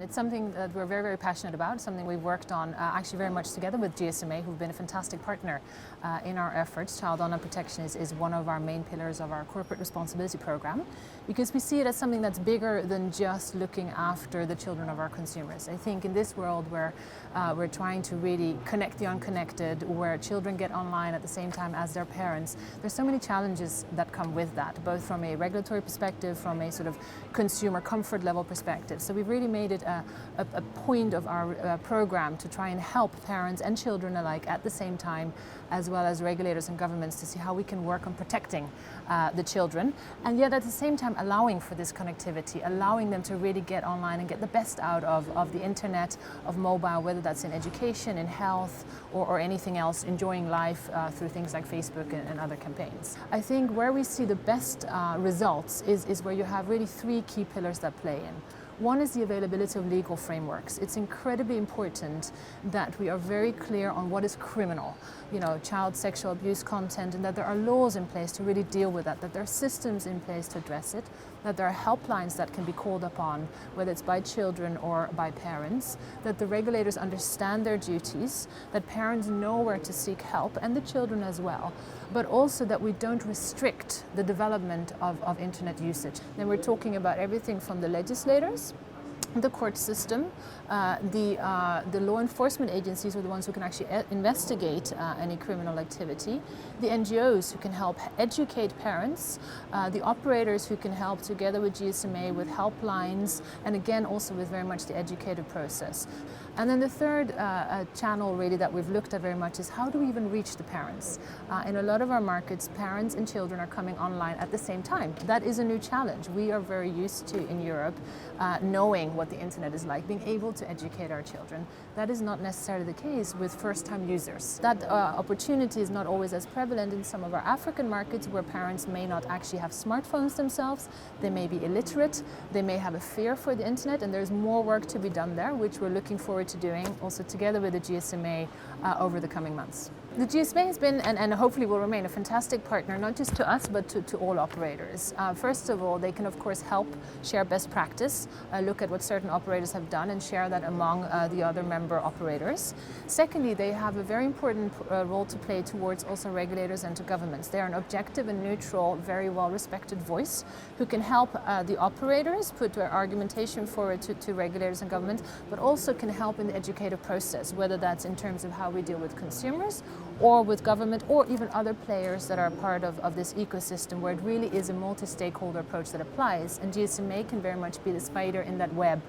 It's something that we're very, very passionate about, something we've worked on actually very much together with GSMA, who've been a fantastic partner in our efforts. Child online protection is one of our main pillars of our corporate responsibility program, because we see it as something that's bigger than just looking after the children of our consumers. I think in this world where we're trying to really connect the unconnected, where children get online at the same time as their parents, there's so many challenges that come with that, both from a regulatory perspective, from a sort of consumer comfort level perspective. So we've really made it a point of our program to try and help parents and children alike at the same time, as well as regulators and governments, to see how we can work on protecting the children, and yet at the same time allowing for this connectivity, allowing them to really get online and get the best out of the internet, of mobile, whether that's in education, in health, or anything else, enjoying life through things like Facebook and other campaigns. I think where we see the best results is where you have really three key pillars that play in. One is the availability of legal frameworks. It's incredibly important that we are very clear on what is criminal, child sexual abuse content, and that there are laws in place to really deal with that there are systems in place to address it, that there are helplines that can be called upon, whether it's by children or by parents, that the regulators understand their duties, that parents know where to seek help, and the children as well, but also that we don't restrict the development of internet usage. Then we're talking about everything from the legislators, the court system, the law enforcement agencies are the ones who can actually investigate any criminal activity, the NGOs who can help educate parents, the operators who can help together with GSMA with helplines, and again also with very much the educator process. And then the third channel really that we've looked at very much is how do we even reach the parents? In a lot of our markets, parents and children are coming online at the same time. That is a new challenge. We are very used to, in Europe, knowing what the internet is like, being able to educate our children. That is not necessarily the case with first-time users. That opportunity is not always as prevalent in some of our African markets, where parents may not actually have smartphones themselves, they may be illiterate, they may have a fear for the internet, and there's more work to be done there, which we're looking forward to doing also together with the GSMA over the coming months. The GSMA has been and hopefully will remain a fantastic partner, not just to us but to all operators. First of all, they can of course help share best practice, look at what certain operators have done and share that among the other member operators. Secondly, they have a very important role to play towards also regulators and to governments. They are an objective and neutral, very well respected voice who can help the operators put their argumentation forward to regulators and governments, but also can help in the educative process, whether that's in terms of how we deal with consumers or with government or even other players that are part of this ecosystem, where it really is a multi-stakeholder approach that applies, and GSMA can very much be the spider in that web.